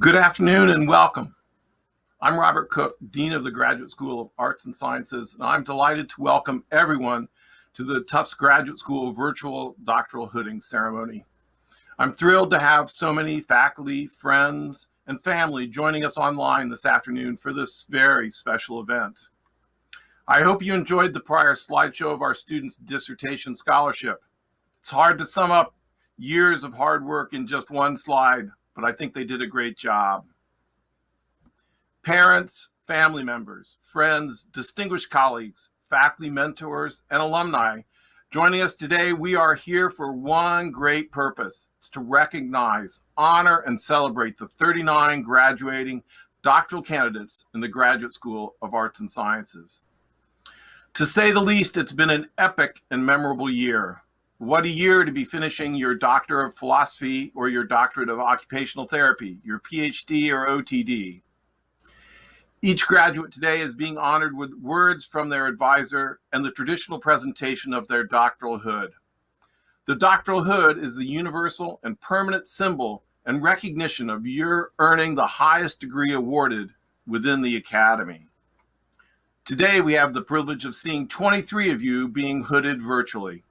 Good afternoon and welcome. I'm Robert Cook, Dean of the Graduate School of Arts and Sciences, and I'm delighted to welcome everyone to the Tufts Graduate School virtual doctoral hooding ceremony. I'm thrilled to have so many faculty, friends, and family joining us online this afternoon for this very special event. I hope you enjoyed the prior slideshow of our students' dissertation scholarship. It's hard to sum up years of hard work in just one slide, but I think they did a great job. Parents, family members, friends, distinguished colleagues, faculty mentors, and alumni joining us today, we are here for one great purpose. It's to recognize, honor, and celebrate the 39 graduating doctoral candidates in the Graduate School of Arts and Sciences. To say the least, it's been an epic and memorable year. What a year to be finishing your Doctor of Philosophy or your Doctorate of Occupational Therapy, your PhD or OTD. Each graduate today is being honored with words from their advisor and the traditional presentation of their doctoral hood. The doctoral hood is the universal and permanent symbol and recognition of your earning the highest degree awarded within the academy. Today, we have the privilege of seeing 23 of you being hooded virtually.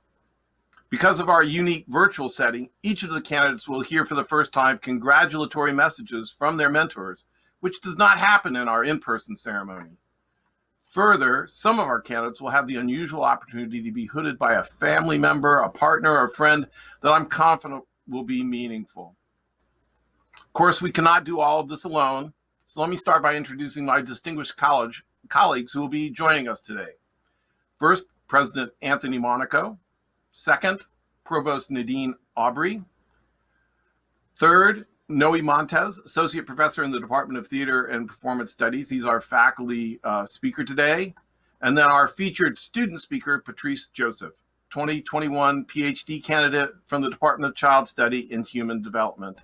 Because of our unique virtual setting, each of the candidates will hear for the first time congratulatory messages from their mentors, which does not happen in our in-person ceremony. Further, some of our candidates will have the unusual opportunity to be hooded by a family member, a partner, or a friend that I'm confident will be meaningful. Of course, we cannot do all of this alone, so let me start by introducing my distinguished colleagues who will be joining us today. First, President Anthony Monaco. Second, Provost Nadine Aubry. Third, Noe Montes, Associate Professor in the Department of Theater and Performance Studies. He's our faculty speaker today. And then our featured student speaker, Patrice Joseph, 2021 PhD candidate from the Department of Child Study and Human Development.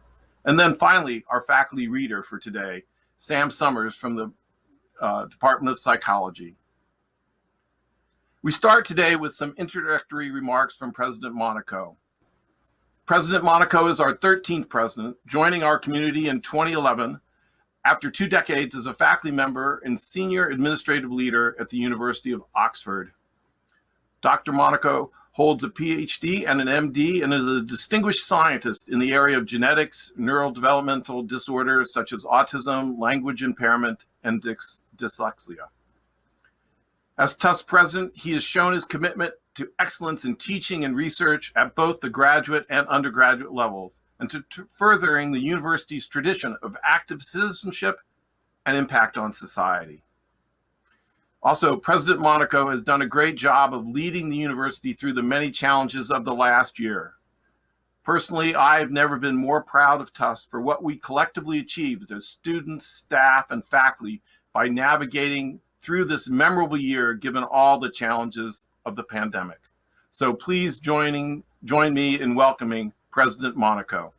And then finally, our faculty reader for today, Sam Summers from the Department of Psychology. We start today with some introductory remarks from President Monaco. President Monaco is our 13th president, joining our community in 2011 after 2 decades as a faculty member and senior administrative leader at the University of Oxford. Dr. Monaco holds a PhD and an MD and is a distinguished scientist in the area of genetics, neurodevelopmental disorders such as autism, language impairment, and dyslexia. As Tufts president, he has shown his commitment to excellence in teaching and research at both the graduate and undergraduate levels, and to furthering the university's tradition of active citizenship and impact on society. Also, President Monaco has done a great job of leading the university through the many challenges of the last year. Personally, I've never been more proud of Tufts for what we collectively achieved as students, staff, and faculty by navigating through this memorable year, given all the challenges of the pandemic. So please join me in welcoming President Monaco.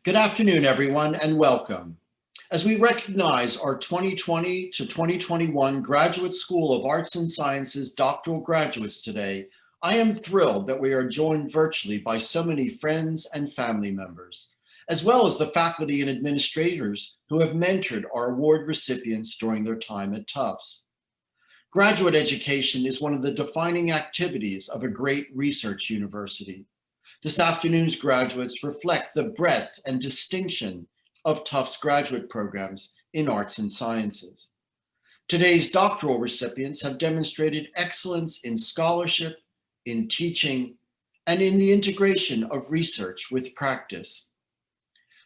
Good afternoon, everyone, and welcome. As we recognize our 2020 to 2021 Graduate School of Arts and Sciences doctoral graduates today, I am thrilled that we are joined virtually by so many friends and family members, as well as the faculty and administrators who have mentored our award recipients during their time at Tufts. Graduate education is one of the defining activities of a great research university. This afternoon's graduates reflect the breadth and distinction of Tufts graduate programs in arts and sciences. Today's doctoral recipients have demonstrated excellence in scholarship, in teaching, and in the integration of research with practice.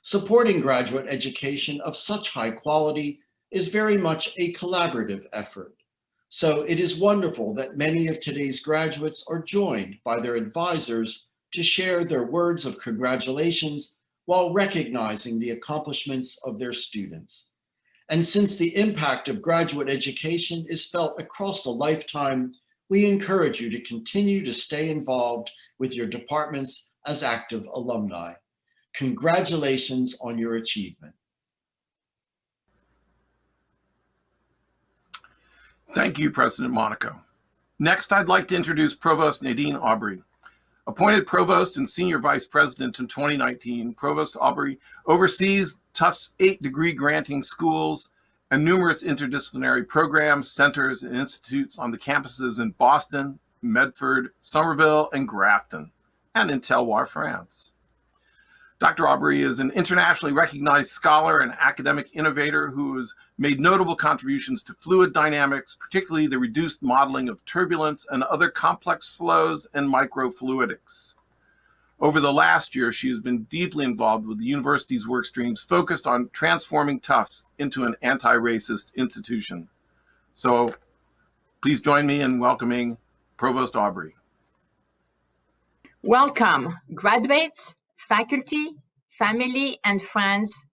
Supporting graduate education of such high quality is very much a collaborative effort. So it is wonderful that many of today's graduates are joined by their advisors to share their words of congratulations while recognizing the accomplishments of their students. And since the impact of graduate education is felt across a lifetime, we encourage you to continue to stay involved with your departments as active alumni. Congratulations on your achievement. Thank you, President Monaco. Next, I'd like to introduce Provost Nadine Aubry. Appointed Provost and Senior Vice President in 2019, Provost Aubry oversees Tufts 8-degree granting schools and numerous interdisciplinary programs, centers, and institutes on the campuses in Boston, Medford, Somerville, and Grafton, and in Telloir, France. Dr. Aubry is an internationally recognized scholar and academic innovator who has made notable contributions to fluid dynamics, particularly the reduced modeling of turbulence and other complex flows and microfluidics. Over the last year, she has been deeply involved with the university's work streams focused on transforming Tufts into an anti-racist institution. So please join me in welcoming Provost Aubry. Welcome, graduates, faculty, family, and friends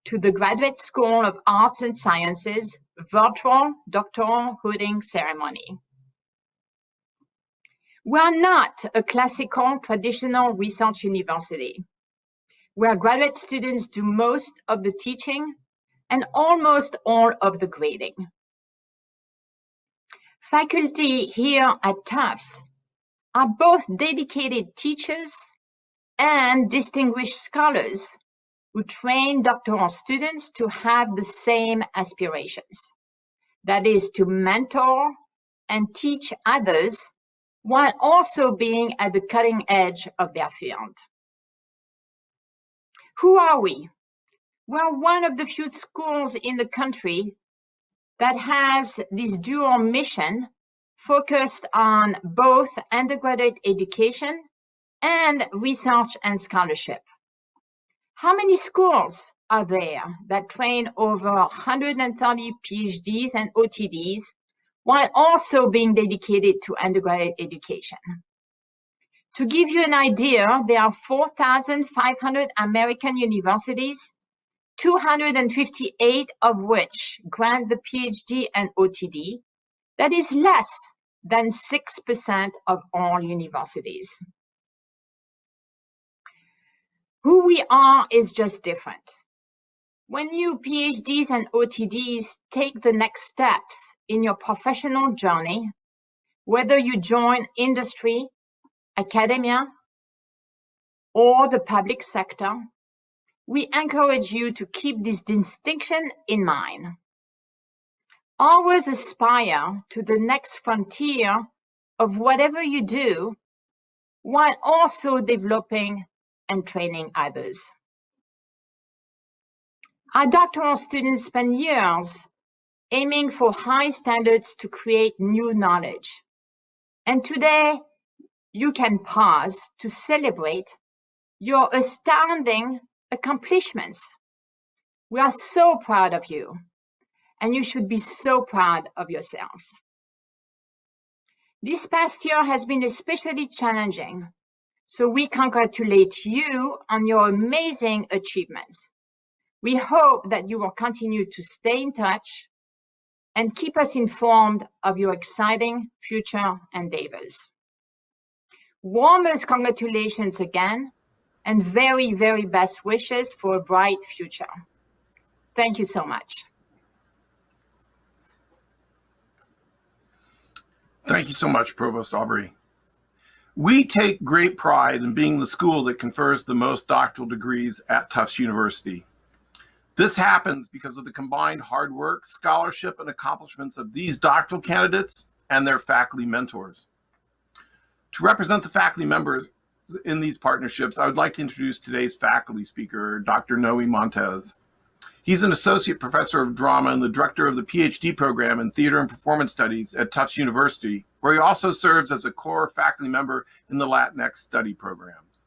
to the Graduate School of Arts and Sciences virtual doctoral hooding ceremony. We are not a classical, traditional research university, where graduate students do most of the teaching and almost all of the grading. Faculty here at Tufts are both dedicated teachers and distinguished scholars who train doctoral students to have the same aspirations. That is, to mentor and teach others while also being at the cutting edge of their field. Who are we? We're one of the few schools in the country that has this dual mission focused on both undergraduate education and research and scholarship. How many schools are there that train over 130 PhDs and OTDs while also being dedicated to undergraduate education? To give you an idea, there are 4,500 American universities, 258 of which grant the PhD and OTD. That is less than 6% of all universities. Who we are is just different. When you PhDs and OTDs take the next steps in your professional journey, whether you join industry, academia, or the public sector, we encourage you to keep this distinction in mind. Always aspire to the next frontier of whatever you do, while also developing and training others. Our doctoral students spend years aiming for high standards to create new knowledge. And today, you can pause to celebrate your astounding accomplishments. We are so proud of you, and you should be so proud of yourselves. This past year has been especially challenging, so we congratulate you on your amazing achievements. We hope that you will continue to stay in touch and keep us informed of your exciting future endeavors. Warmest congratulations again, and very, very best wishes for a bright future. Thank you so much. Thank you so much, Provost Aubry. We take great pride in being the school that confers the most doctoral degrees at Tufts University. This happens because of the combined hard work, scholarship, and accomplishments of these doctoral candidates and their faculty mentors. To represent the faculty members in these partnerships, I would like to introduce today's faculty speaker, Dr. Noe Montez. He's an associate professor of drama and the director of the PhD program in theater and performance studies at Tufts University, where he also serves as a core faculty member in the Latinx study programs.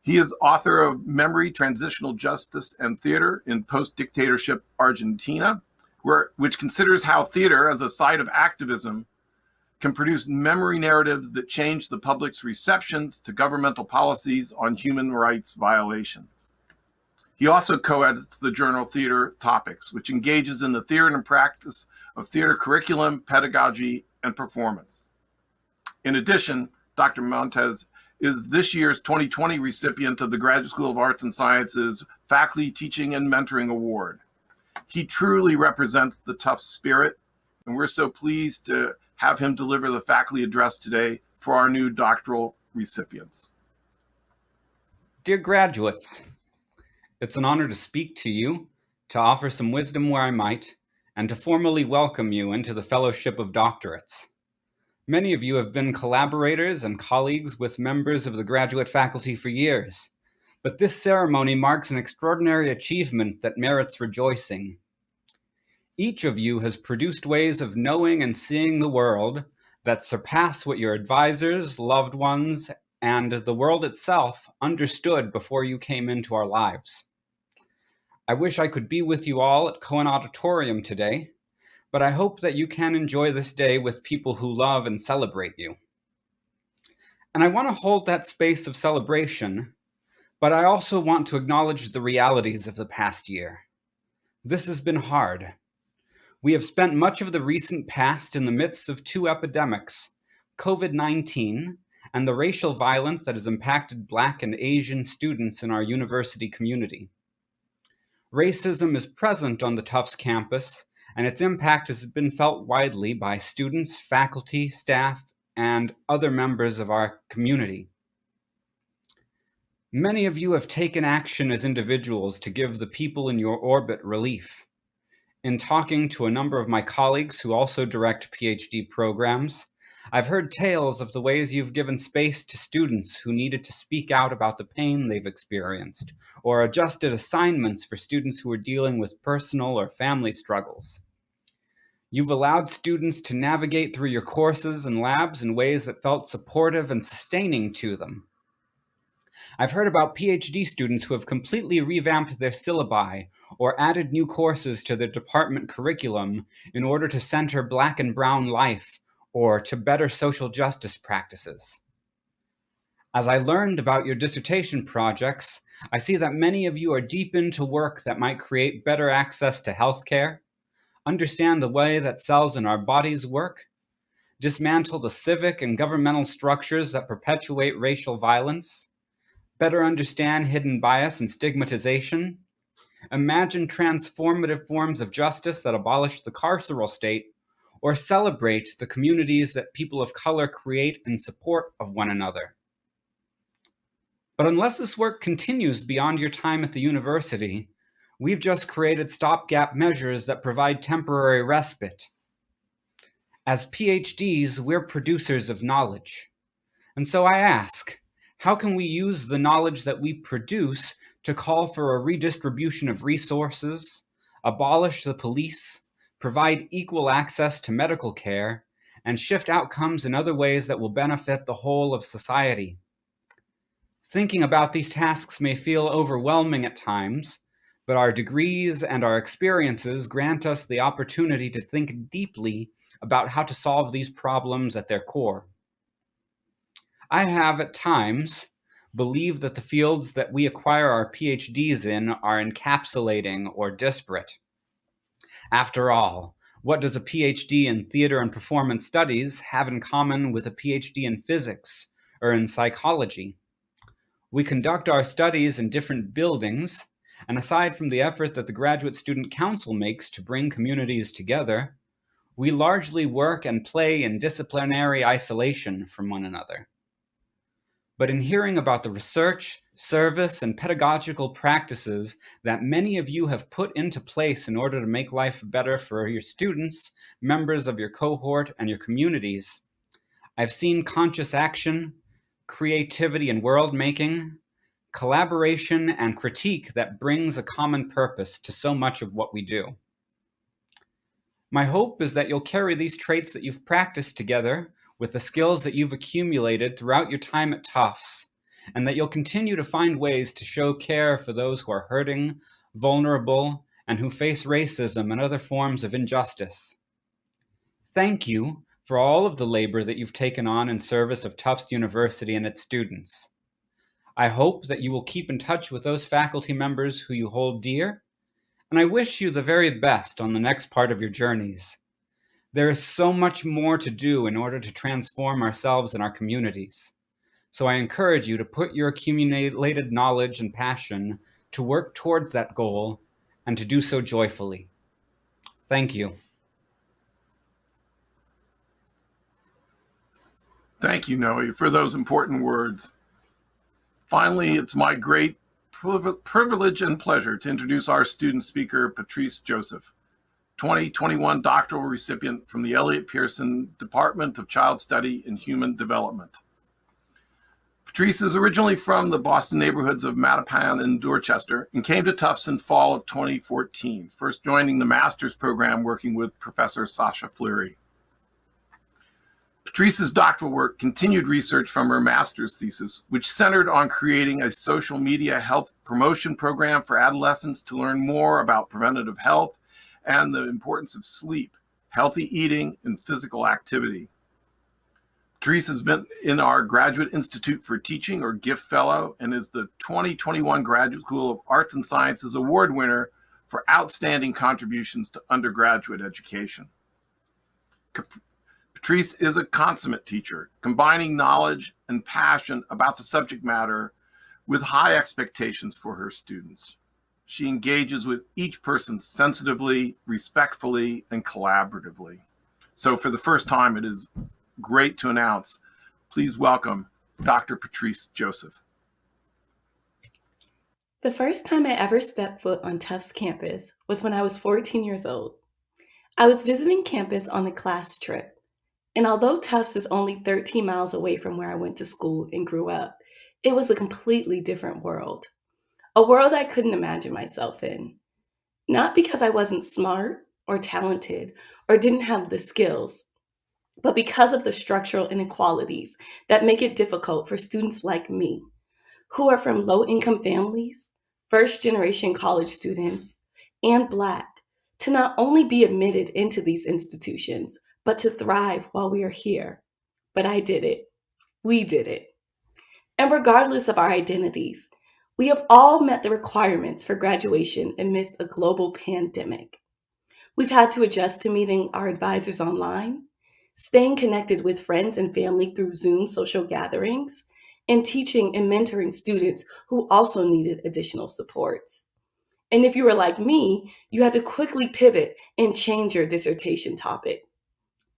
He is author of Memory, Transitional Justice, and Theater in Post-Dictatorship Argentina, which considers how theater as a site of activism can produce memory narratives that change the public's receptions to governmental policies on human rights violations. He also co-edits the journal Theater Topics, which engages in the theory and practice of theater curriculum, pedagogy, and performance. In addition, Dr. Montez is this year's 2020 recipient of the Graduate School of Arts and Sciences Faculty Teaching and Mentoring Award. He truly represents the Tufts spirit, and we're so pleased to have him deliver the faculty address today for our new doctoral recipients. Dear graduates, it's an honor to speak to you, to offer some wisdom where I might, and to formally welcome you into the Fellowship of Doctorates. Many of you have been collaborators and colleagues with members of the graduate faculty for years, but this ceremony marks an extraordinary achievement that merits rejoicing. Each of you has produced ways of knowing and seeing the world that surpass what your advisors, loved ones, and the world itself understood before you came into our lives. I wish I could be with you all at Cohen Auditorium today, but I hope that you can enjoy this day with people who love and celebrate you. And I want to hold that space of celebration, but I also want to acknowledge the realities of the past year. This has been hard. We have spent much of the recent past in the midst of two epidemics, COVID-19 and the racial violence that has impacted Black and Asian students in our university community. Racism is present on the Tufts campus, and its impact has been felt widely by students, faculty, staff, and other members of our community. Many of you have taken action as individuals to give the people in your orbit relief. In talking to a number of my colleagues who also direct PhD programs, I've heard tales of the ways you've given space to students who needed to speak out about the pain they've experienced, or adjusted assignments for students who were dealing with personal or family struggles. You've allowed students to navigate through your courses and labs in ways that felt supportive and sustaining to them. I've heard about PhD students who have completely revamped their syllabi or added new courses to their department curriculum in order to center Black and brown life or to better social justice practices. As I learned about your dissertation projects, I see that many of you are deep into work that might create better access to healthcare, understand the way that cells in our bodies work, dismantle the civic and governmental structures that perpetuate racial violence, better understand hidden bias and stigmatization, imagine transformative forms of justice that abolish the carceral state, or celebrate the communities that people of color create in support of one another. But unless this work continues beyond your time at the university, we've just created stopgap measures that provide temporary respite. As PhDs, we're producers of knowledge. And so I ask, how can we use the knowledge that we produce to call for a redistribution of resources, abolish the police, provide equal access to medical care, and shift outcomes in other ways that will benefit the whole of society? Thinking about these tasks may feel overwhelming at times, but our degrees and our experiences grant us the opportunity to think deeply about how to solve these problems at their core. I have, at times, believed that the fields that we acquire our PhDs in are encapsulating or disparate. After all, what does a PhD in theater and performance studies have in common with a PhD in physics or in psychology? We conduct our studies in different buildings, and aside from the effort that the Graduate Student Council makes to bring communities together, we largely work and play in disciplinary isolation from one another. But in hearing about the research, service, and pedagogical practices that many of you have put into place in order to make life better for your students, members of your cohort, and your communities, I've seen conscious action, creativity and world making, collaboration, and critique that brings a common purpose to so much of what we do. My hope is that you'll carry these traits that you've practiced together with the skills that you've accumulated throughout your time at Tufts, and that you'll continue to find ways to show care for those who are hurting, vulnerable, and who face racism and other forms of injustice. Thank you for all of the labor that you've taken on in service of Tufts University and its students. I hope that you will keep in touch with those faculty members who you hold dear, and I wish you the very best on the next part of your journeys. There is so much more to do in order to transform ourselves and our communities. So I encourage you to put your accumulated knowledge and passion to work towards that goal and to do so joyfully. Thank you. Thank you, Noe, for those important words. Finally, it's my great privilege and pleasure to introduce our student speaker, Patrice Joseph, 2021 doctoral recipient from the Elliott Pearson Department of Child Study and Human Development. Patrice is originally from the Boston neighborhoods of Mattapan and Dorchester and came to Tufts in fall of 2014, first joining the master's program working with Professor Sasha Fleury. Patrice's doctoral work continued research from her master's thesis, which centered on creating a social media health promotion program for adolescents to learn more about preventative health and the importance of sleep, healthy eating, and physical activity. Patrice has been in our Graduate Institute for Teaching, or GIFT Fellow, and is the 2021 Graduate School of Arts and Sciences Award winner for outstanding contributions to undergraduate education. Patrice is a consummate teacher, combining knowledge and passion about the subject matter with high expectations for her students. She engages with each person sensitively, respectfully, and collaboratively. So for the first time, it is great to announce, please welcome Dr. Patrice Joseph. The first time I ever stepped foot on Tufts campus was when I was 14 years old. I was visiting campus on a class trip, and although Tufts is only 13 miles away from where I went to school and grew up, it was a completely different world. A world I couldn't imagine myself in. Not because I wasn't smart or talented or didn't have the skills, but because of the structural inequalities that make it difficult for students like me, who are from low-income families, first-generation college students, and Black, to not only be admitted into these institutions, but to thrive while we are here. But I did it. We did it. And regardless of our identities, we have all met the requirements for graduation amidst a global pandemic. We've had to adjust to meeting our advisors online, staying connected with friends and family through Zoom social gatherings, and teaching and mentoring students who also needed additional supports. And if you were like me, you had to quickly pivot and change your dissertation topic.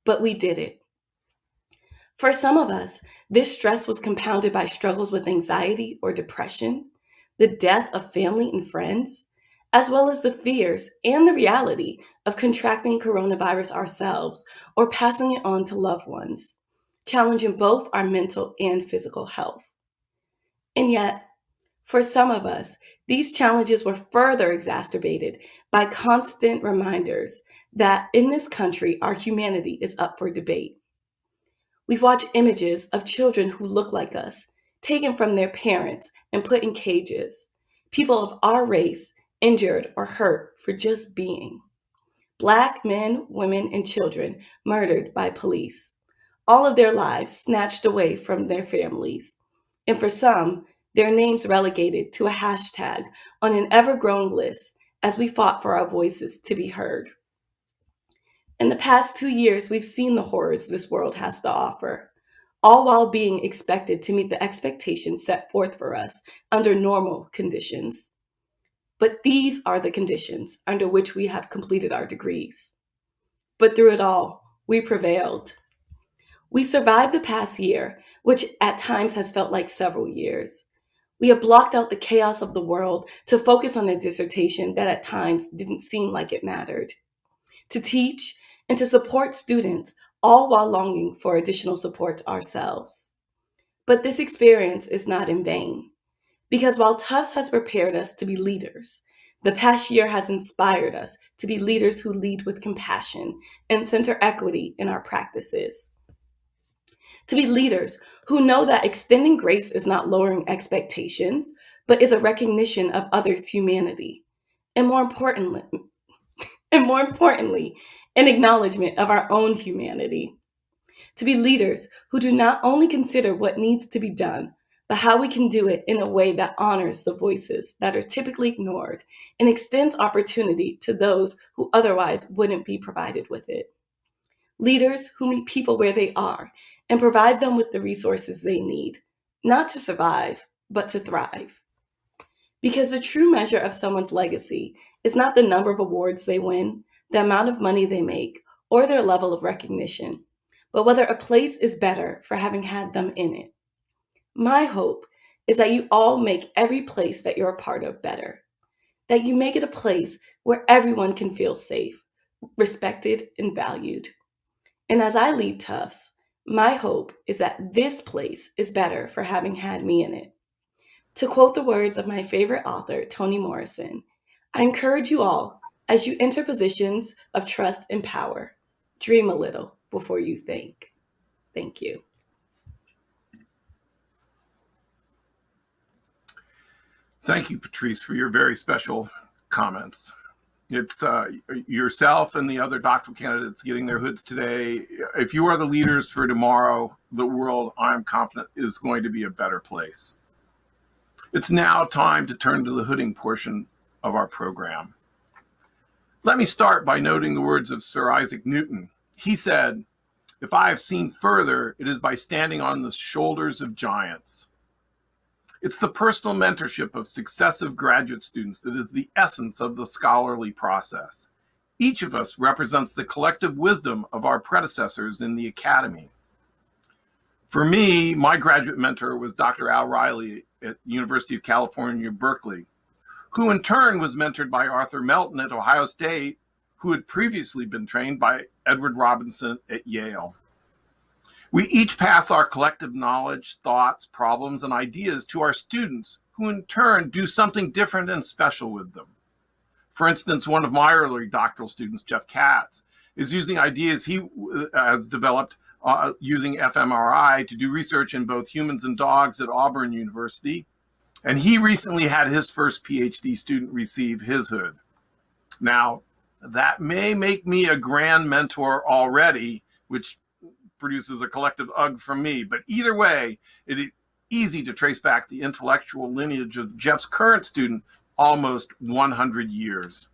But we did it. For some of us, this stress was compounded by struggles with anxiety or depression, the death of family and friends, as well as the fears and the reality of contracting coronavirus ourselves or passing it on to loved ones, challenging both our mental and physical health. And yet, for some of us, these challenges were further exacerbated by constant reminders that in this country, our humanity is up for debate. We've watched images of children who look like us, taken from their parents and put in cages, people of our race injured or hurt for just being. Black men, women, and children murdered by police. All of their lives snatched away from their families. And for some, their names relegated to a hashtag on an ever-growing list as we fought for our voices to be heard. In the past 2 years, we've seen the horrors this world has to offer, all while being expected to meet the expectations set forth for us under normal conditions. But these are the conditions under which we have completed our degrees. But through it all, we prevailed. We survived the past year, which at times has felt like several years. We have blocked out the chaos of the world to focus on a dissertation that at times didn't seem like it mattered. To teach and to support students, all while longing for additional support ourselves. But this experience is not in vain. Because while Tufts has prepared us to be leaders, the past year has inspired us to be leaders who lead with compassion and center equity in our practices. To be leaders who know that extending grace is not lowering expectations, but is a recognition of others' humanity. And more importantly, an acknowledgement of our own humanity. To be leaders who do not only consider what needs to be done, but how we can do it in a way that honors the voices that are typically ignored and extends opportunity to those who otherwise wouldn't be provided with it. Leaders who meet people where they are and provide them with the resources they need, not to survive, but to thrive. Because the true measure of someone's legacy is not the number of awards they win, the amount of money they make, or their level of recognition, but whether a place is better for having had them in it. My hope is that you all make every place that you're a part of better, that you make it a place where everyone can feel safe, respected, and valued. And as I leave Tufts, my hope is that this place is better for having had me in it. To quote the words of my favorite author, Toni Morrison, I encourage you all, as you enter positions of trust and power, dream a little before you think. Thank you. Thank you, Patrice, for your very special comments. It's yourself and the other doctoral candidates getting their hoods today. If you are the leaders for tomorrow, the world, I'm confident, is going to be a better place. It's now time to turn to the hooding portion of our program. Let me start by noting the words of Sir Isaac Newton. He said, "If I have seen further, it is by standing on the shoulders of giants." It's the personal mentorship of successive graduate students that is the essence of the scholarly process. Each of us represents the collective wisdom of our predecessors in the academy. For me, my graduate mentor was Dr. Al Riley at the University of California, Berkeley, who in turn was mentored by Arthur Melton at Ohio State, who had previously been trained by Edward Robinson at Yale. We each pass our collective knowledge, thoughts, problems, and ideas to our students, who in turn do something different and special with them. For instance, one of my early doctoral students, Jeff Katz, is using ideas he has developed using fMRI to do research in both humans and dogs at Auburn University. And he recently had his first PhD student receive his hood. Now, that may make me a grand mentor already, which produces a collective ugh from me. But either way, it is easy to trace back the intellectual lineage of Jeff's current student almost 100 years.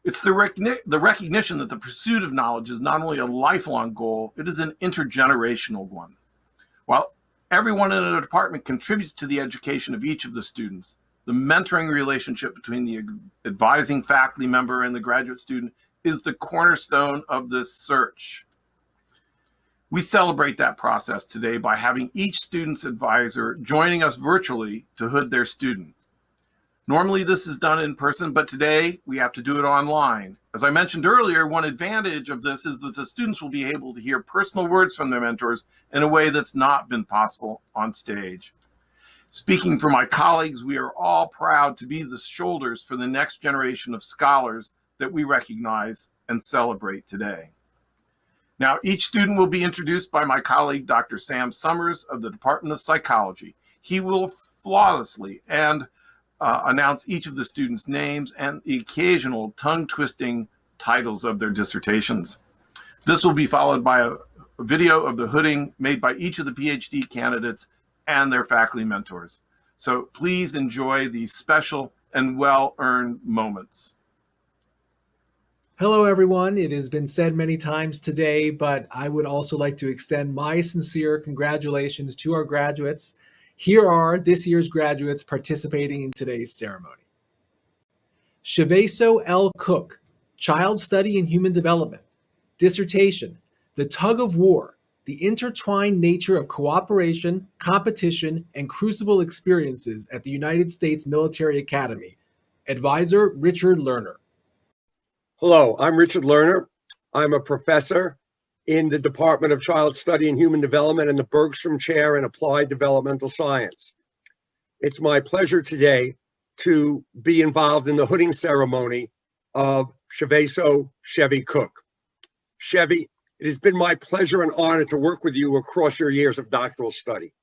It's the recognition that the pursuit of knowledge is not only a lifelong goal, it is an intergenerational one. While everyone in a department contributes to the education of each of the students, the mentoring relationship between the advising faculty member and the graduate student is the cornerstone of this search. We celebrate that process today by having each student's advisor joining us virtually to hood their student. Normally this is done in person, but today we have to do it online. As I mentioned earlier, one advantage of this is that the students will be able to hear personal words from their mentors in a way that's not been possible on stage. Speaking for my colleagues, we are all proud to be the shoulders for the next generation of scholars that we recognize and celebrate today. Now, each student will be introduced by my colleague, Dr. Sam Summers of the Department of Psychology. He will flawlessly announce each of the students' names and the occasional tongue-twisting titles of their dissertations. This will be followed by a video of the hooding made by each of the PhD candidates and their faculty mentors. So please enjoy these special and well-earned moments. Hello, everyone. It has been said many times today, but I would also like to extend my sincere congratulations to our graduates. Here are this year's graduates participating in today's ceremony. Shiveso L. Cook, Child Study in Human Development. Dissertation, The Tug of War, the intertwined nature of cooperation, competition, and crucible experiences at the United States Military Academy. Advisor, Richard Lerner. Hello, I'm Richard Lerner. I'm a professor in the Department of Child Study and Human Development and the Bergstrom Chair in Applied Developmental Science. It's my pleasure today to be involved in the hooding ceremony of Shiveso Chevy Cook. Chevy, it has been my pleasure and honor to work with you across your years of doctoral study.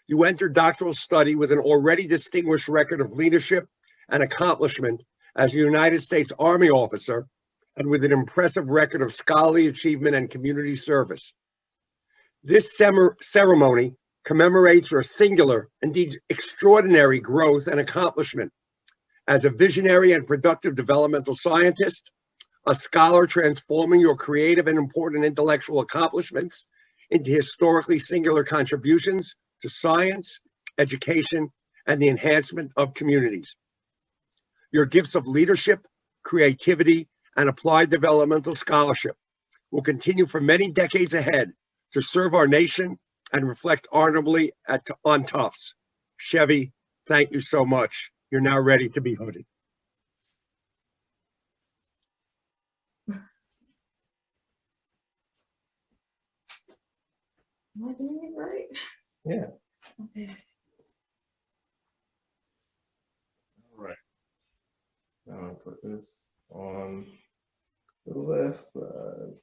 You entered doctoral study with an already distinguished record of leadership and accomplishment as a United States Army officer, and with an impressive record of scholarly achievement and community service. This ceremony commemorates your singular, indeed extraordinary growth and accomplishment as a visionary and productive developmental scientist, a scholar transforming your creative and important intellectual accomplishments into historically singular contributions to science, education, and the enhancement of communities. Your gifts of leadership, creativity, and applied developmental scholarship will continue for many decades ahead to serve our nation and reflect honorably on Tufts. Chevy, thank you so much. You're now ready to be hooded. Am I doing it right? Yeah. Okay. All right. Now I'll put this on the left side.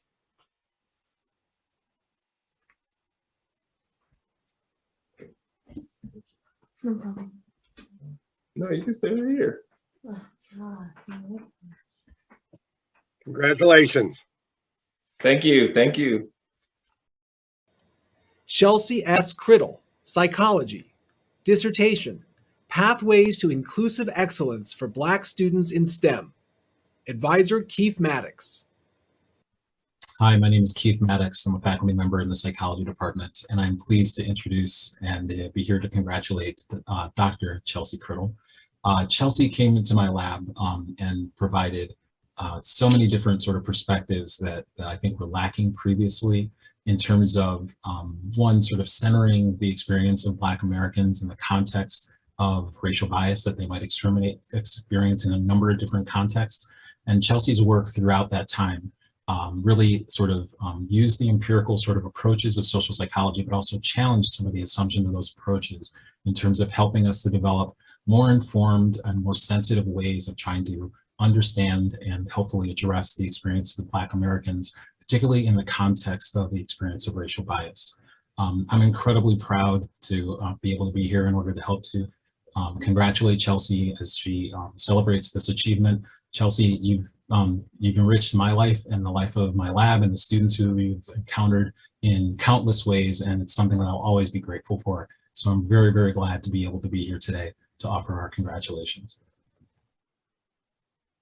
No problem. No, you can stay right here. Oh, God. No. Congratulations. Thank you. Thank you. Chelsea S. Criddle, Psychology. Dissertation, Pathways to Inclusive Excellence for Black Students in STEM. Advisor Keith Maddox. Hi, my name is Keith Maddox. I'm a faculty member in the psychology department, and I'm pleased to introduce and be here to congratulate Dr. Chelsea Criddle. Chelsea came into my lab and provided so many different sort of perspectives that I think were lacking previously in terms of one, sort of centering the experience of Black Americans in the context of racial bias that they might experience in a number of different contexts. And Chelsea's work throughout that time really sort of used the empirical sort of approaches of social psychology, but also challenged some of the assumptions of those approaches in terms of helping us to develop more informed and more sensitive ways of trying to understand and hopefully address the experience of Black Americans, particularly in the context of the experience of racial bias. I'm incredibly proud to be able to be here in order to help to congratulate Chelsea as she celebrates this achievement. Chelsea, you've enriched my life and the life of my lab and the students who we've encountered in countless ways, and it's something that I'll always be grateful for. So I'm very, very glad to be able to be here today to offer our congratulations.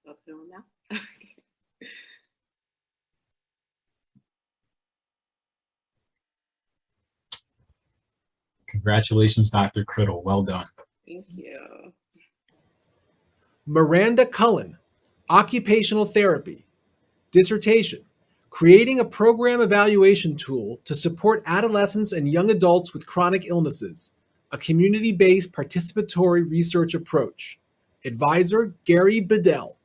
Now. Congratulations, Dr. Criddle. Well done. Thank you. Miranda Cullen, Occupational Therapy. Dissertation, Creating a Program Evaluation Tool to Support Adolescents and Young Adults with Chronic Illnesses, a Community-Based Participatory Research Approach. Advisor Gary Bedell.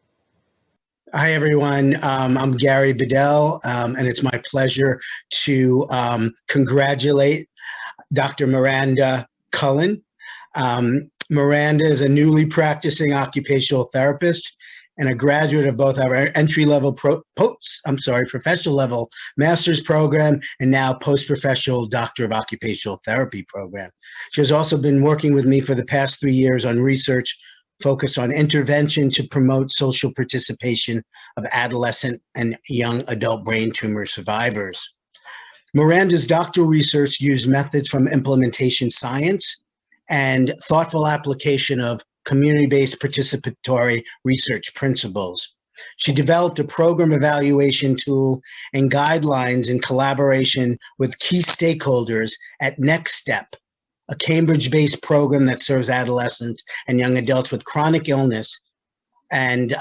Hi, everyone. I'm Gary Bedell, and it's my pleasure to congratulate Dr. Miranda Cullen. Miranda is a newly practicing occupational therapist and a graduate of both our entry-level professional level master's program and now post-professional Doctor of Occupational Therapy program. She has also been working with me for the past 3 years on research focused on intervention to promote social participation of adolescent and young adult brain tumor survivors. Miranda's doctoral research used methods from implementation science and thoughtful application of community-based participatory research principles. She developed a program evaluation tool and guidelines in collaboration with key stakeholders at Next Step, a Cambridge-based program that serves adolescents and young adults with chronic illness and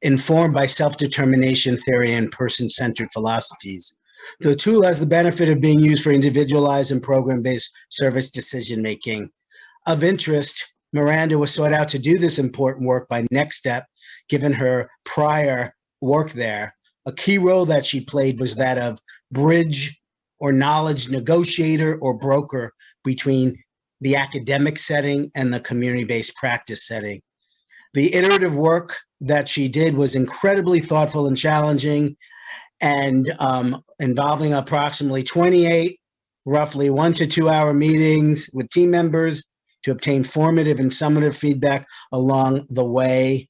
informed by self-determination theory and person-centered philosophies. The tool has the benefit of being used for individualized and program-based service decision-making. Of interest, Miranda was sought out to do this important work by Next Step, given her prior work there. A key role that she played was that of bridge or knowledge negotiator or broker between the academic setting and the community-based practice setting. The iterative work that she did was incredibly thoughtful and challenging, and involving approximately 28 roughly 1 to 2 hour meetings with team members to obtain formative and summative feedback along the way.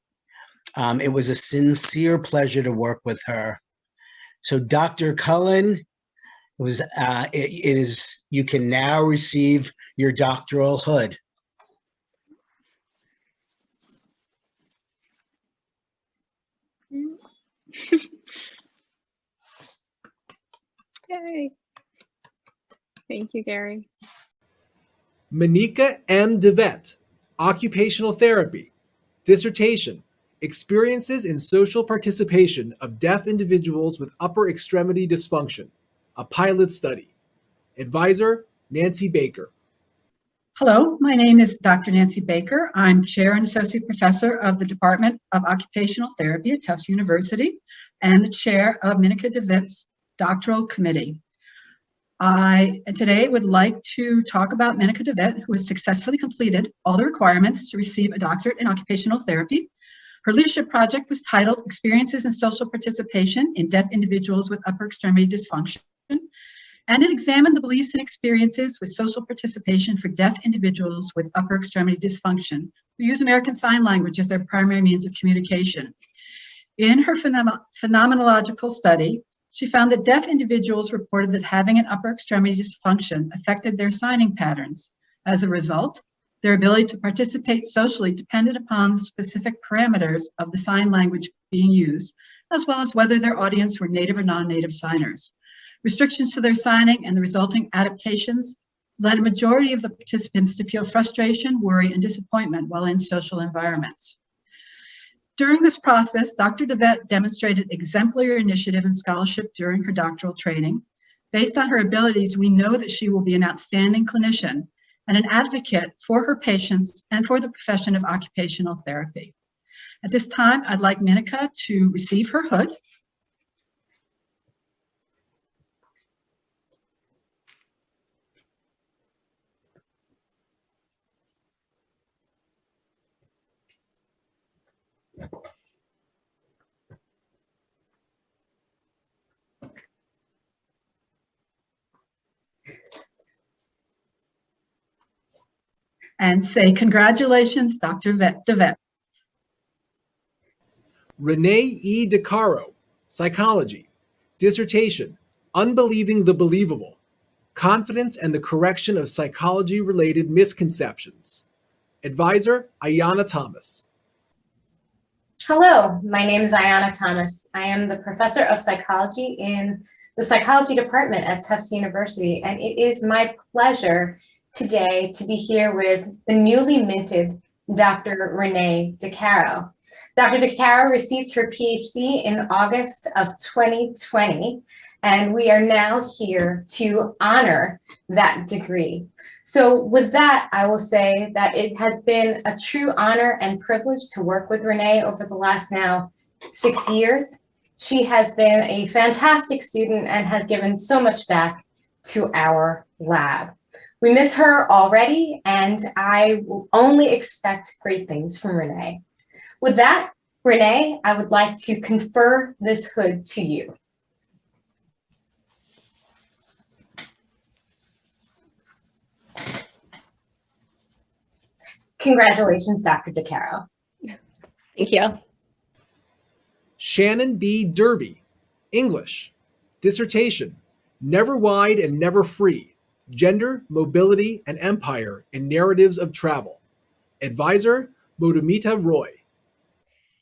It was a sincere pleasure to work with her. So Dr. Cullen, you can now receive your doctoral hood. Yay. Thank you, Gary. Manika M. DeVette, Occupational Therapy. Dissertation, Experiences in Social Participation of Deaf Individuals with Upper Extremity Dysfunction, a Pilot Study. Advisor, Nancy Baker. Hello, my name is Dr. Nancy Baker. I'm Chair and Associate Professor of the Department of Occupational Therapy at Tufts University and the Chair of Minika DeWitt's Doctoral Committee. I today would like to talk about Minika DeWitt, who has successfully completed all the requirements to receive a doctorate in occupational therapy. Her leadership project was titled Experiences in Social Participation in Deaf Individuals with Upper Extremity Dysfunction, and it examined the beliefs and experiences with social participation for deaf individuals with upper extremity dysfunction who use American Sign Language as their primary means of communication. In her phenomenological study, she found that deaf individuals reported that having an upper extremity dysfunction affected their signing patterns. As a result, their ability to participate socially depended upon the specific parameters of the sign language being used, as well as whether their audience were native or non-native signers. Restrictions to their signing and the resulting adaptations led a majority of the participants to feel frustration, worry, and disappointment while in social environments. During this process, Dr. DeWitt demonstrated exemplary initiative and scholarship during her doctoral training. Based on her abilities, we know that she will be an outstanding clinician and an advocate for her patients and for the profession of occupational therapy. At this time, I'd like Minika to receive her hood. And say, congratulations, Dr. DeWitt. Renee E. DeCaro, Psychology. Dissertation, Unbelieving the Believable. Confidence and the Correction of Psychology-Related Misconceptions. Advisor, Ayanna Thomas. Hello, my name is Ayanna Thomas. I am the Professor of Psychology in the Psychology Department at Tufts University, and it is my pleasure today to be here with the newly minted Dr. Renee DeCaro. Dr. DeCaro received her PhD in August of 2020, and we are now here to honor that degree. So with that, I will say that it has been a true honor and privilege to work with Renee over the last now 6 years. She has been a fantastic student and has given so much back to our lab. We miss her already, and I will only expect great things from Renee. With that, Renee, I would like to confer this hood to you. Congratulations, Dr. DeCaro. Thank you. Shannon B. Derby, English. Dissertation, Never Wide and Never Free. Gender, Mobility, and Empire in Narratives of Travel. Advisor, Modumita Roy.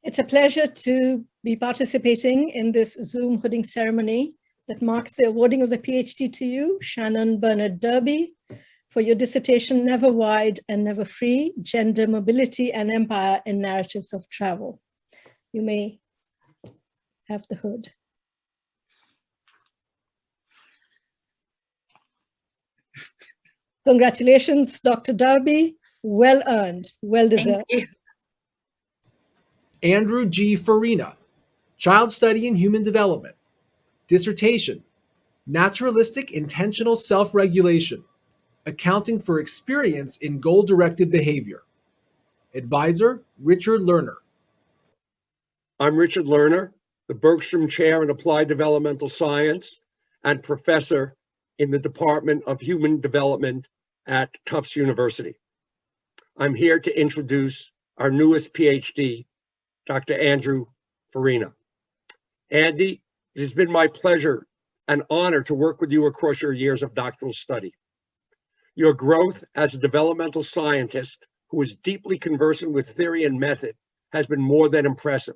It's a pleasure to be participating in this Zoom hooding ceremony that marks the awarding of the PhD to you, Shannon Bernard Derby, for your dissertation, Never Wide and Never Free, Gender, Mobility, and Empire in Narratives of Travel. You may have the hood. Congratulations, Dr. Derby. Well earned, well deserved. Andrew G. Farina, Child Study in Human Development. Dissertation, Naturalistic Intentional Self-Regulation, Accounting for Experience in Goal-Directed Behavior. Advisor, Richard Lerner. I'm Richard Lerner, the Bergstrom Chair in Applied Developmental Science and Professor in the Department of Human Development at Tufts University. I'm here to introduce our newest PhD, Dr. Andrew Farina. Andy, it has been my pleasure and honor to work with you across your years of doctoral study. Your growth as a developmental scientist who is deeply conversant with theory and method has been more than impressive.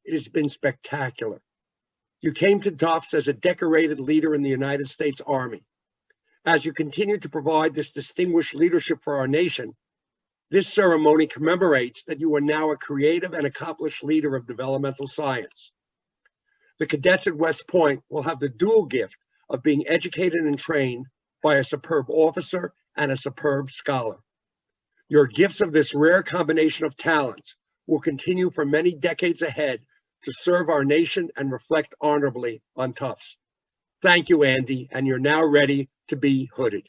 It has been spectacular. You came to Tufts as a decorated leader in the United States Army. As you continue to provide this distinguished leadership for our nation, This ceremony commemorates that you are now a creative and accomplished leader of developmental science. The cadets at West Point will have the dual gift of being educated and trained by a superb officer and a superb scholar. Your gifts of this rare combination of talents will continue for many decades ahead to serve our nation and reflect honorably on Tufts. Thank you, Andy, and you're now ready to be hooded.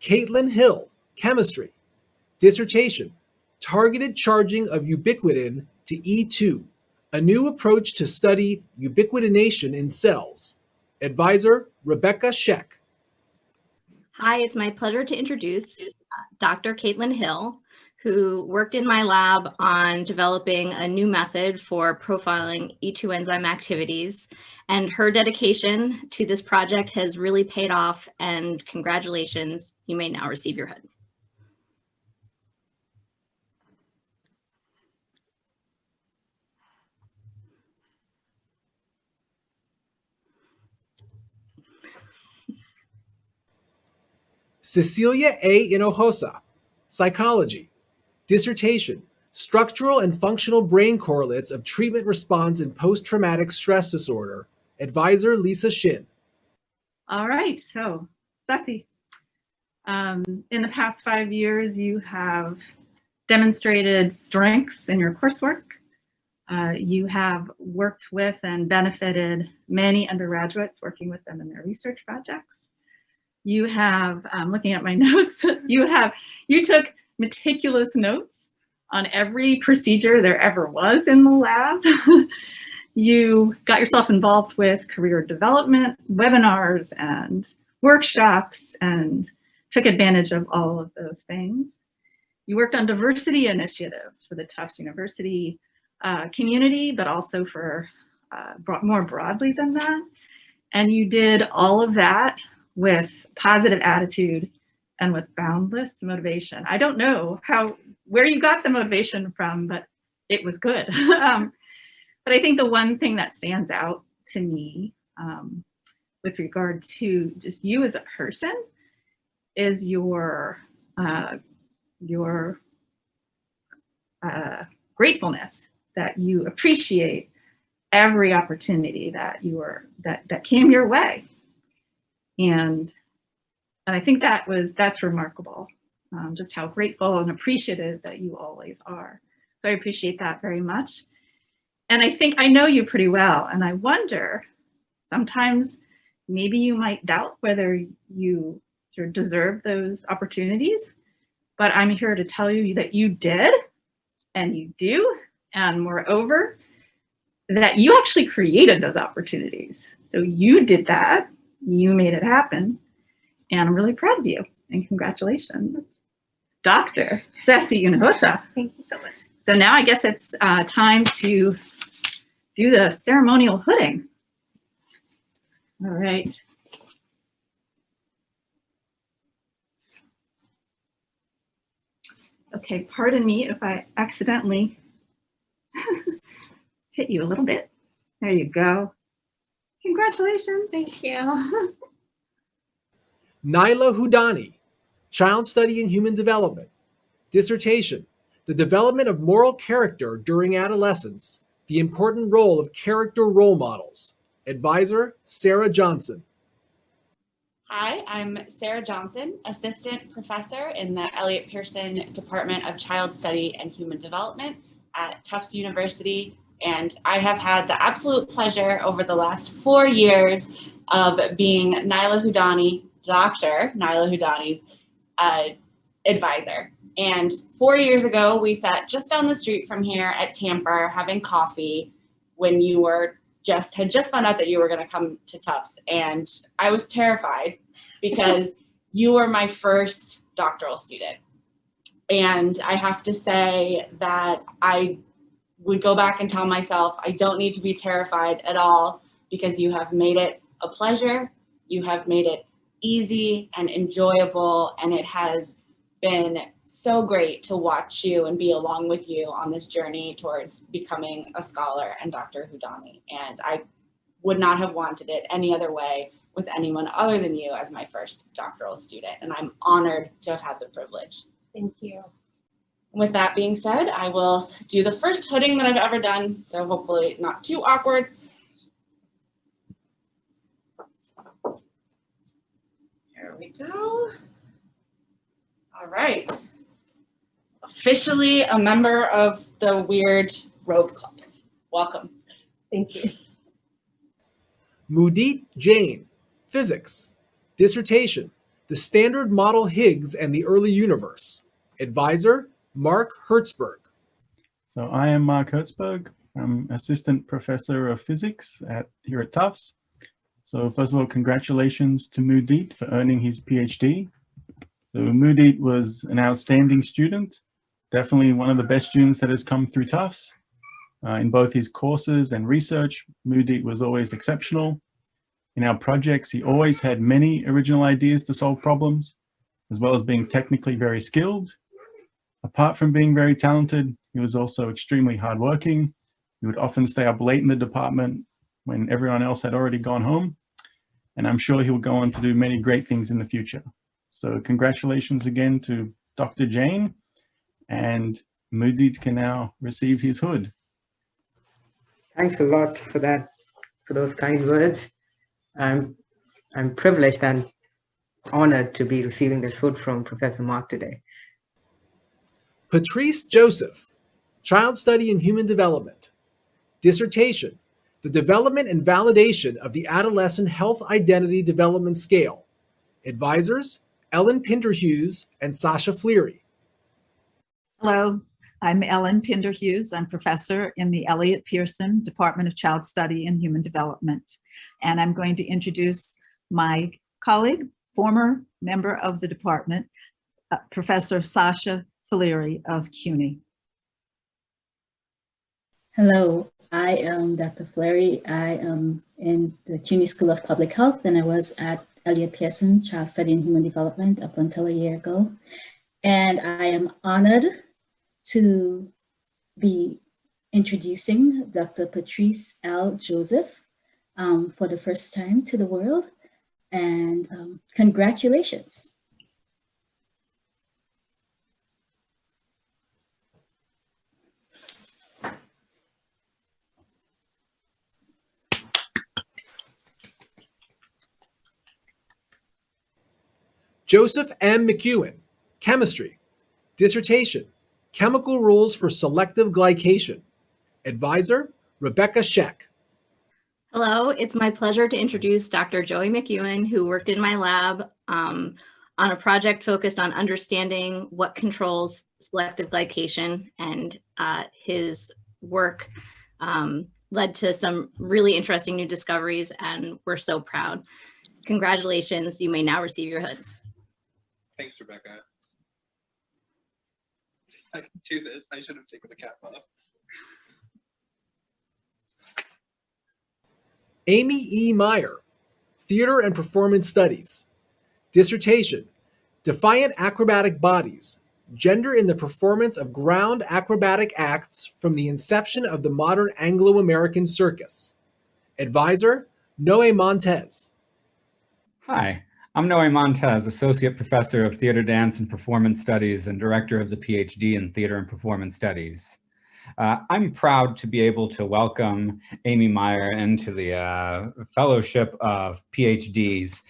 Caitlin Hill, chemistry. Dissertation, targeted charging of ubiquitin to E2, a new approach to study ubiquitination in cells. Advisor, Rebecca Scheck. Hi, it's my pleasure to introduce Dr. Caitlin Hill, who worked in my lab on developing a new method for profiling E2 enzyme activities. And her dedication to this project has really paid off, and congratulations, you may now receive your hood. Cecilia A. Hinojosa, psychology. Dissertation, structural and functional brain correlates of treatment response in post-traumatic stress disorder. Advisor, Lisa Shin. All right, so Ceci, in the past 5 years, you have demonstrated strengths in your coursework. You have worked with and benefited many undergraduates, working with them in their research projects. You have, looking at my notes, you took meticulous notes on every procedure there ever was in the lab. You got yourself involved with career development, webinars, and workshops, and took advantage of all of those things. You worked on diversity initiatives for the Tufts University community, but also for more broadly than that. And you did all of that with positive attitude and with boundless motivation. I don't know where you got the motivation from, but it was good. But I think the one thing that stands out to me with regard to just you as a person is your gratefulness, that you appreciate every opportunity that that came your way. And I think that's remarkable, just how grateful and appreciative that you always are. So I appreciate that very much. And I think I know you pretty well, and I wonder, sometimes maybe you might doubt whether you sort of deserve those opportunities, but I'm here to tell you that you did, and you do, and moreover, that you actually created those opportunities. So you did that, you made it happen, and I'm really proud of you, and congratulations. Dr. Ceci Hinojosa. Thank you so much. So now I guess it's time to do the ceremonial hooding. All right. Okay, pardon me if I accidentally hit you a little bit. There you go. Congratulations. Thank you. Naila Hudani, child study in human development. Dissertation, the development of moral character during adolescence, the important role of character role models. Advisor, Sarah Johnson. Hi, I'm Sarah Johnson, Assistant Professor in the Elliott Pearson Department of Child Study and Human Development at Tufts University. And I have had the absolute pleasure over the last 4 years of being Naila Hudani, Dr. Naila Hudani's advisor. And 4 years ago, we sat just down the street from here at Tamper having coffee when you had just found out that you were going to come to Tufts. And I was terrified because you were my first doctoral student. And I have to say that I would go back and tell myself, I don't need to be terrified at all, because you have made it a pleasure. You have made it easy and enjoyable, and it has been so great to watch you and be along with you on this journey towards becoming a scholar and Dr. Houdani. And I would not have wanted it any other way with anyone other than you as my first doctoral student. And I'm honored to have had the privilege. Thank you. With that being said, I will do the first hooding that I've ever done, so hopefully not too awkward. Here we go. All right. Officially a member of the Weird Robe Club. Welcome. Thank you. Mudit Jain, Physics. Dissertation, The Standard Model Higgs and the Early Universe. Advisor, Mark Hertzberg. So I am Mark Hertzberg. I'm Assistant Professor of Physics here at Tufts. So first of all, congratulations to Mudit for earning his PhD. So Mudit was an outstanding student, definitely one of the best students that has come through Tufts. In both his courses and research, Mudit was always exceptional. In our projects, he always had many original ideas to solve problems, as well as being technically very skilled. Apart from being very talented, he was also extremely hardworking. He would often stay up late in the department when everyone else had already gone home. And I'm sure he'll go on to do many great things in the future. So congratulations again to Dr. Jain, and Mudit can now receive his hood. Thanks a lot for that, for those kind words. I'm privileged and honored to be receiving this hood from Professor Mark today. Patrice Joseph, Child Study in Human Development. Dissertation, The Development and Validation of the Adolescent Health Identity Development Scale. Advisors, Ellen Pinder-Hughes and Sasha Fleary. Hello, I'm Ellen Pinder-Hughes. I'm professor in the Elliott Pearson Department of Child Study and Human Development. And I'm going to introduce my colleague, former member of the department, Professor Sasha Fleary of CUNY. Hello, I am Dr. Fleary. I am in the CUNY School of Public Health, and I was at Elliott Pearson Child Study and Human Development up until a year ago. And I am honored to be introducing Dr. Patrice L. Joseph for the first time to the world. And congratulations. Joseph M. McEwen, Chemistry. Dissertation, Chemical Rules for Selective Glycation. Advisor, Rebecca Scheck. Hello, it's my pleasure to introduce Dr. Joey McEwen, who worked in my lab on a project focused on understanding what controls selective glycation, and his work led to some really interesting new discoveries, and we're so proud. Congratulations, you may now receive your hood. Thanks, Rebecca. I can do this. I should have taken the cap off. Amy E. Meyer, Theater and Performance Studies. Dissertation, Defiant Acrobatic Bodies, Gender in the Performance of Ground Acrobatic Acts from the Inception of the Modern Anglo-American Circus. Advisor, Noe Montez. Hi, I'm Noe Montez, Associate Professor of Theater, Dance, and Performance Studies and Director of the PhD in Theater and Performance Studies. I'm proud to be able to welcome Amy Meyer into the Fellowship of PhDs.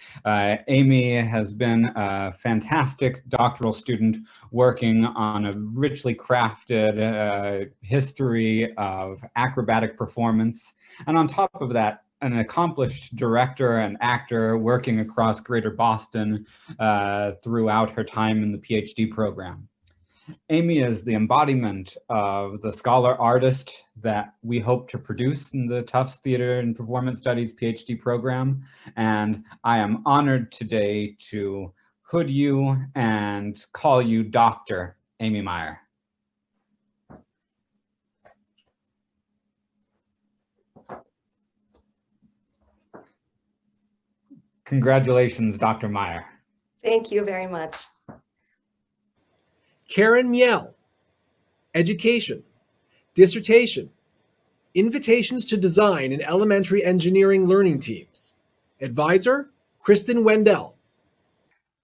Amy has been a fantastic doctoral student working on a richly crafted history of acrobatic performance. And on top of that, an accomplished director and actor working across Greater Boston throughout her time in the PhD program. Amy is the embodiment of the scholar artist that we hope to produce in the Tufts Theater and Performance Studies PhD program. And I am honored today to hood you and call you Dr. Amy Meyer. Congratulations, Dr. Meyer. Thank you very much. Karen Miel, Education, Dissertation, Invitations to Design in Elementary Engineering Learning Teams. Advisor, Kristen Wendell.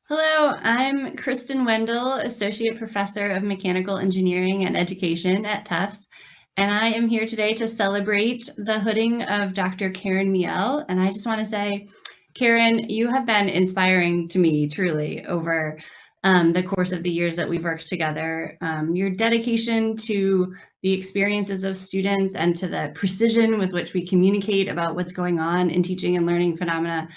Hello, I'm Kristen Wendell, Associate Professor of Mechanical Engineering and Education at Tufts, and I am here today to celebrate the hooding of Dr. Karen Miel. And I just want to say, Karen, you have been inspiring to me truly over the course of the years that we've worked together. Your dedication to the experiences of students and to the precision with which we communicate about what's going on in teaching and learning phenomena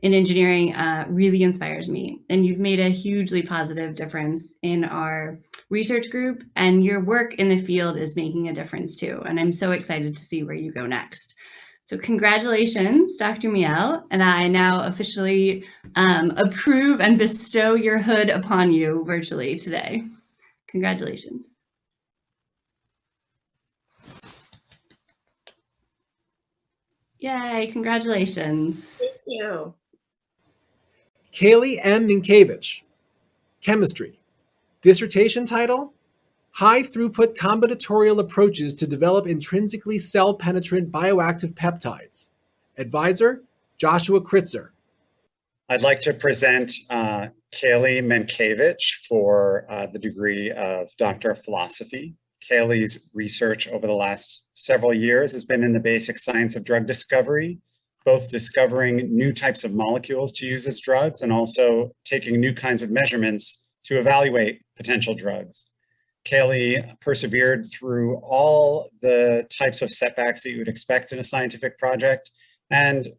in engineering really inspires me. And you've made a hugely positive difference in our research group, and your work in the field is making a difference too. And I'm so excited to see where you go next. So congratulations, Dr. Miel, and I now officially approve and bestow your hood upon you virtually today. Congratulations. Yay, congratulations. Thank you. Kaylee M. Minkiewicz, Chemistry. Dissertation title, High Throughput Combinatorial Approaches to Develop Intrinsically Cell-Penetrant Bioactive Peptides. Advisor, Joshua Kritzer. I'd like to present Kaylee Minkiewicz for the degree of Doctor of Philosophy. Kaylee's research over the last several years has been in the basic science of drug discovery, both discovering new types of molecules to use as drugs and also taking new kinds of measurements to evaluate potential drugs. Kaylee persevered through all the types of setbacks that you would expect in a scientific project, and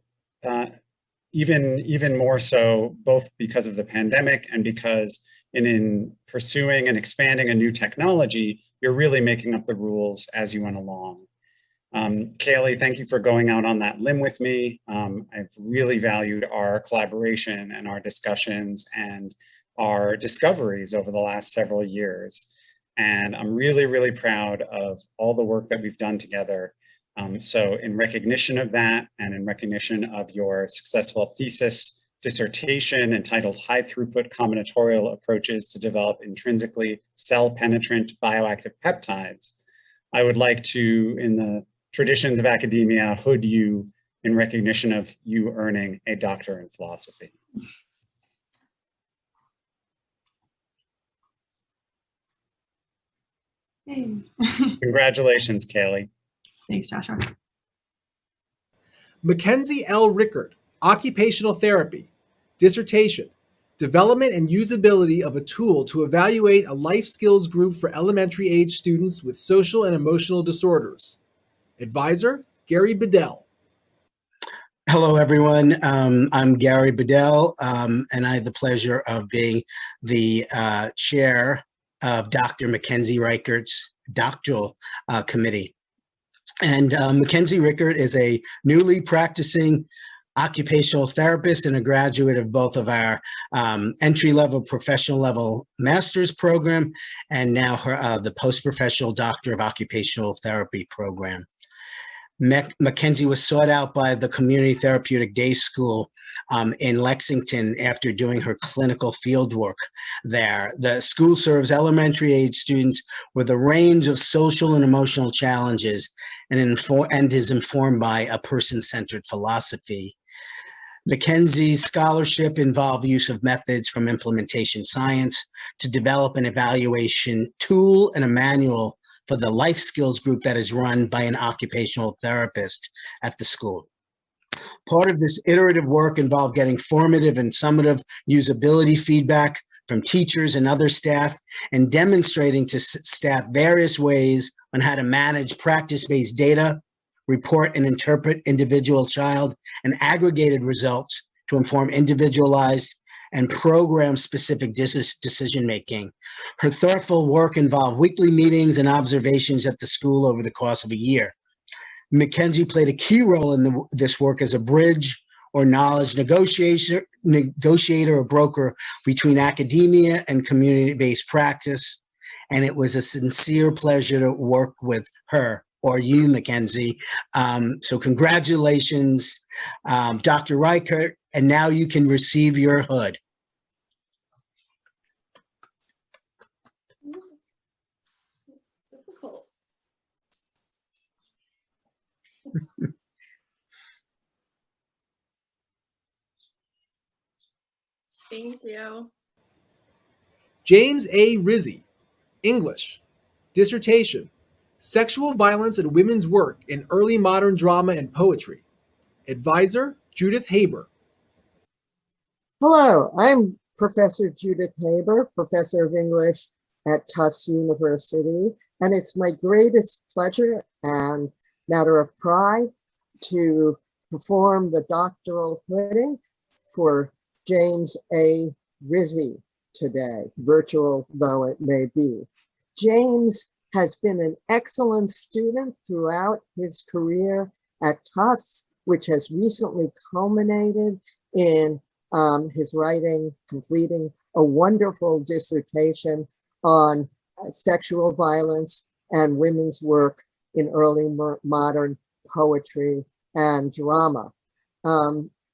even more so, both because of the pandemic and because in pursuing and expanding a new technology, you're really making up the rules as you went along. Kaylee, thank you for going out on that limb with me. I've really valued our collaboration and our discussions and our discoveries over the last several years. And I'm really, really proud of all the work that we've done together. So in recognition of that and in recognition of your successful thesis dissertation entitled High Throughput Combinatorial Approaches to Develop Intrinsically Cell-Penetrant Bioactive Peptides, I would like to, in the traditions of academia, hood you in recognition of you earning a doctor in philosophy. Congratulations, Kaylee. Thanks, Joshua. Mackenzie L. Rickard, Occupational Therapy. Dissertation, Development and Usability of a Tool to Evaluate a Life Skills Group for Elementary Age Students with Social and Emotional Disorders. Advisor, Gary Bedell. Hello, everyone. I'm Gary Bedell, and I have the pleasure of being the chair of Dr. Mackenzie Rickard's doctoral committee. And Mackenzie Rickard is a newly practicing occupational therapist and a graduate of both of our entry-level professional level master's program and now the post-professional Doctor of Occupational Therapy program. Mackenzie was sought out by the Community Therapeutic Day School in Lexington after doing her clinical field work there. The school serves elementary age students with a range of social and emotional challenges and is informed by a person-centered philosophy. Mackenzie's scholarship involved use of methods from implementation science to develop an evaluation tool and a manual for the life skills group that is run by an occupational therapist at the school. Part of this iterative work involved getting formative and summative usability feedback from teachers and other staff and demonstrating to staff various ways on how to manage practice-based data, report and interpret individual child and aggregated results to inform individualized and program-specific decision-making. Her thoughtful work involved weekly meetings and observations at the school over the course of a year. Mackenzie played a key role in this work as a bridge or knowledge negotiator or broker between academia and community-based practice, and it was a sincere pleasure to work with her, or you, Mackenzie. So congratulations, Dr. Rickard, and now you can receive your hood. Thank you. James A. Rizzi, English, dissertation, Sexual Violence in Women's Work in Early Modern Drama and Poetry. Advisor, Judith Haber. Hello, I'm Professor Judith Haber, Professor of English at Tufts University, and it's my greatest pleasure and matter of pride to perform the doctoral hooding for James A. Rizzi today, virtual though it may be. James has been an excellent student throughout his career at Tufts, which has recently culminated in his writing, completing a wonderful dissertation on sexual violence and women's work in early modern poetry and drama.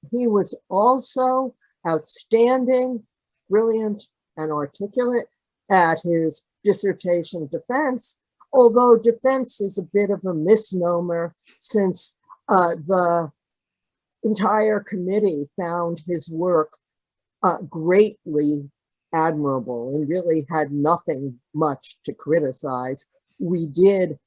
He was also outstanding, brilliant, and articulate at his dissertation defense, although defense is a bit of a misnomer since the entire committee found his work greatly admirable and really had nothing much to criticize. We did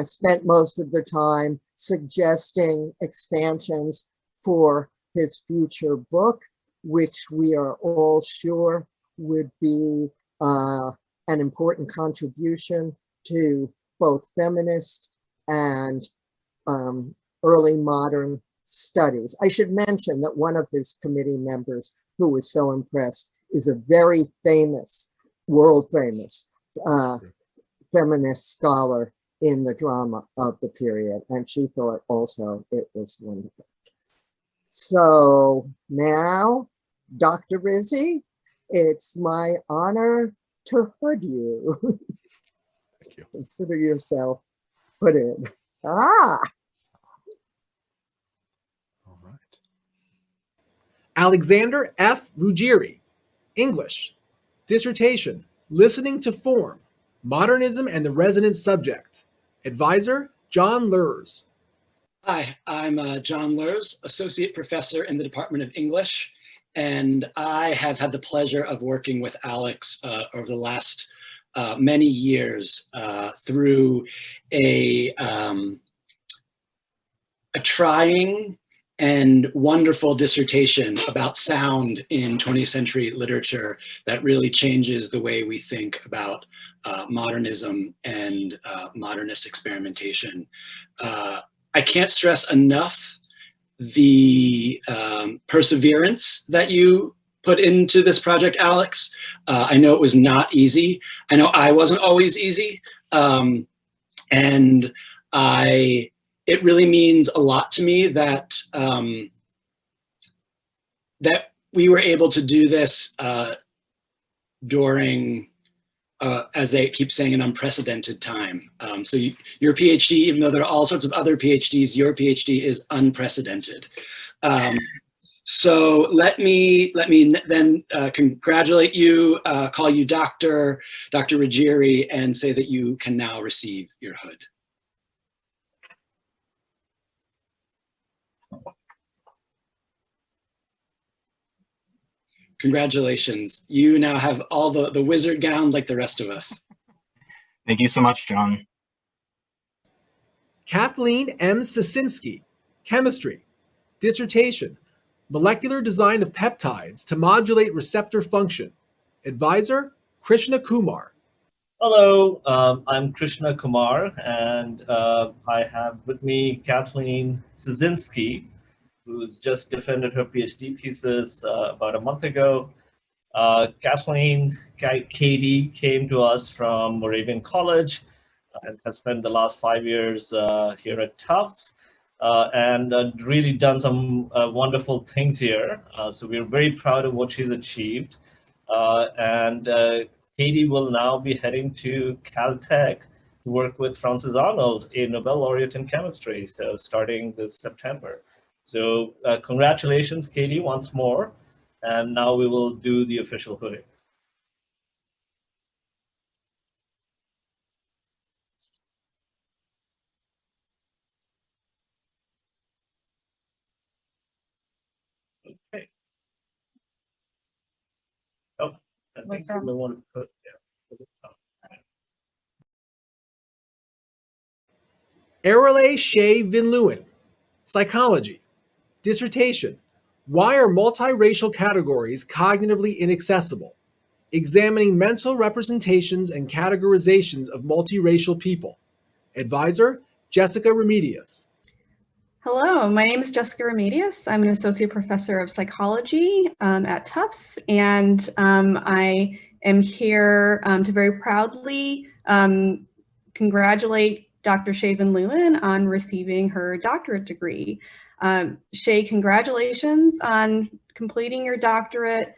spend most of the time suggesting expansions for his future book, which we are all sure would be an important contribution to both feminist and early modern studies. I should mention that one of his committee members who was so impressed is a very famous, world famous feminist scholar in the drama of the period, and she thought also it was wonderful. So now, Dr. Rizzi, it's my honor to hood you. Thank you. Consider yourself hooded. Ah! Alexander F. Ruggieri, English, dissertation, Listening to Form, Modernism and the Resonant Subject. Advisor, John Lurs. Hi, I'm John Lurs, Associate Professor in the Department of English, and I have had the pleasure of working with Alex over the last many years through a trying and wonderful dissertation about sound in 20th century literature that really changes the way we think about modernism and modernist experimentation. I can't stress enough the perseverance that you put into this project, Alex. I know it was not easy. I know I wasn't always easy. And it really means a lot to me that that we were able to do this during, as they keep saying, an unprecedented time. So your PhD, even though there are all sorts of other PhDs, your PhD is unprecedented. So let me then congratulate you, call you Dr. Ruggieri, and say that you can now receive your hood. Congratulations. You now have all the wizard gown like the rest of us. Thank you so much, John. Kathleen M. Sasinski, chemistry, dissertation, molecular design of peptides to modulate receptor function. Advisor, Krishna Kumar. Hello, I'm Krishna Kumar, and I have with me Kathleen Sasinski, who's just defended her PhD thesis about a month ago. Kathleen, Katie came to us from Moravian College and has spent the last 5 years here at Tufts and really done some wonderful things here. So we're very proud of what she's achieved. Katie will now be heading to Caltech to work with Frances Arnold, a Nobel laureate in chemistry, so starting this September. So congratulations, Katie, once more. And now we will do the official hooding. Okay. What's wrong? Arale Shea Van Leeuwen, psychology. Dissertation: Why are multiracial categories cognitively inaccessible? Examining mental representations and categorizations of multiracial people. Advisor: Jessica Remedios. Hello, my name is Jessica Remedios. I'm an associate professor of psychology at Tufts, and I am here to very proudly congratulate Dr. Shea Van Leeuwen on receiving her doctorate degree. Shea, congratulations on completing your doctorate.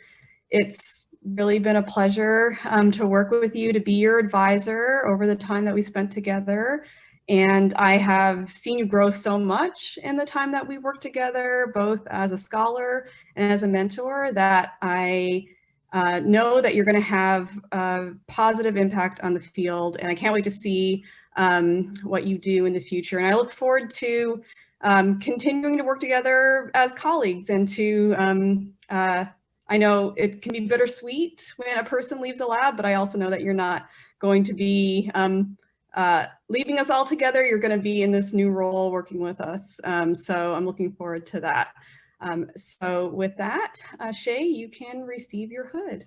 It's really been a pleasure to work with you, to be your advisor over the time that we spent together. And I have seen you grow so much in the time that we worked together, both as a scholar and as a mentor, that I know that you're going to have a positive impact on the field. And I can't wait to see what you do in the future. And I look forward to continuing to work together as colleagues and to, I know it can be bittersweet when a person leaves a lab, but I also know that you're not going to be leaving us all together. You're going to be in this new role working with us. So I'm looking forward to that. So with that, Shea, you can receive your hood.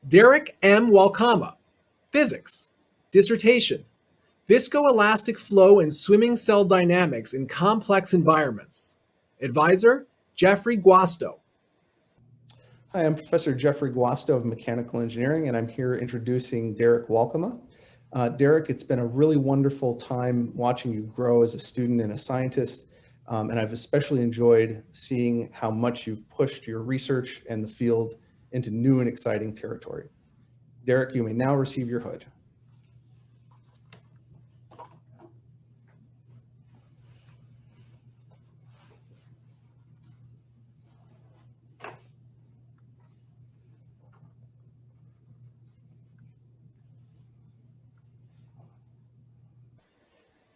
Derek M. Walkama, physics. Dissertation: Viscoelastic flow and swimming cell dynamics in complex environments. Advisor: Jeffrey Guasto. Hi, I'm Professor Jeffrey Guasto of Mechanical Engineering, and I'm here introducing Derek Walkama. Derek, it's been a really wonderful time watching you grow as a student and a scientist, and I've especially enjoyed seeing how much you've pushed your research and the field into new and exciting territory. Derek, you may now receive your hood.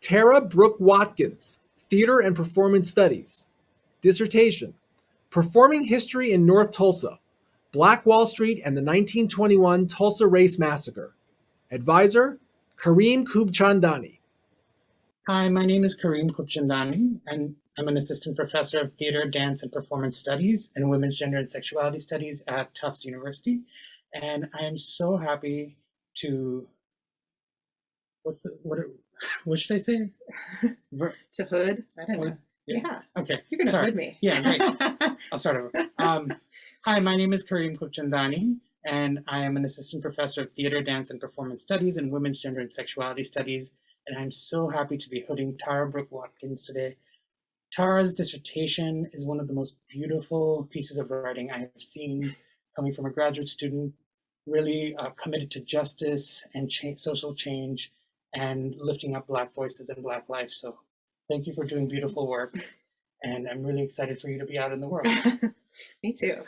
Tara Brooke Watkins, theater and performance studies. Dissertation: Performing history in North Tulsa, Black Wall Street and the 1921 Tulsa Race Massacre. Advisor: Kareem Kubchandani. Hi, my name is Kareem Kubchandani, and I'm an assistant professor of theater, dance, and performance studies and women's gender and sexuality studies at Tufts University. And I am so happy to, what should I say? To hood? I don't know. Yeah. Okay. You're going to Sorry. hood me. Yeah, right. I'll start over. Hi, my name is Kareem Kubchandani, and I am an assistant professor of theater, dance, and performance studies and women's gender and sexuality studies. And I'm so happy to be hooding Tara Brooke Watkins today. Tara's dissertation is one of the most beautiful pieces of writing I have seen, coming from a graduate student, really committed to justice and social change and lifting up Black voices and Black life. So thank you for doing beautiful work. And I'm really excited for you to be out in the world. Me too.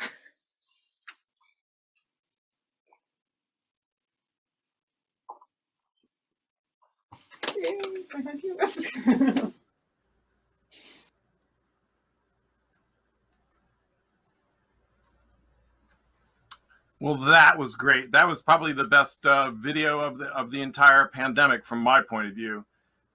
Yay, behind you. Well, that was great. That was probably the best video of the entire pandemic from my point of view.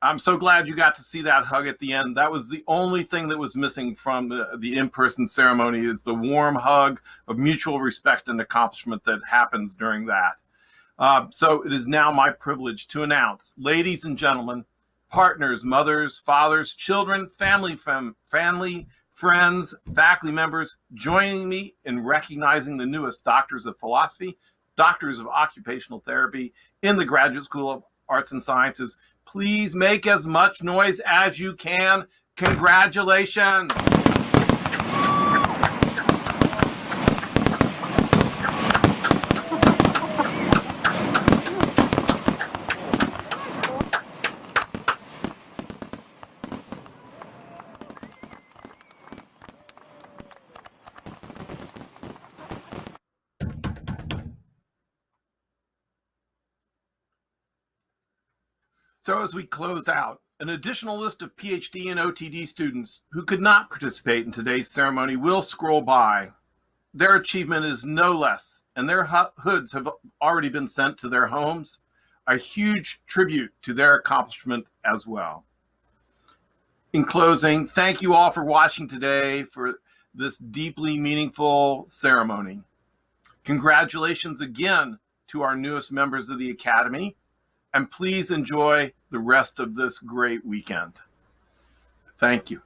I'm so glad you got to see that hug at the end. That was the only thing that was missing from the in-person ceremony, is the warm hug of mutual respect and accomplishment that happens during that. So it is now my privilege to announce, ladies and gentlemen, partners, mothers, fathers, children, family, friends, faculty members, joining me in recognizing the newest doctors of philosophy, doctors of occupational therapy in the Graduate School of Arts and Sciences. Please make as much noise as you can. Congratulations. So as we close out, an additional list of PhD and OTD students who could not participate in today's ceremony will scroll by. Their achievement is no less, and their hoods have already been sent to their homes, a huge tribute to their accomplishment as well. In closing, thank you all for watching today for this deeply meaningful ceremony. Congratulations again to our newest members of the Academy, and please enjoy the rest of this great weekend. Thank you.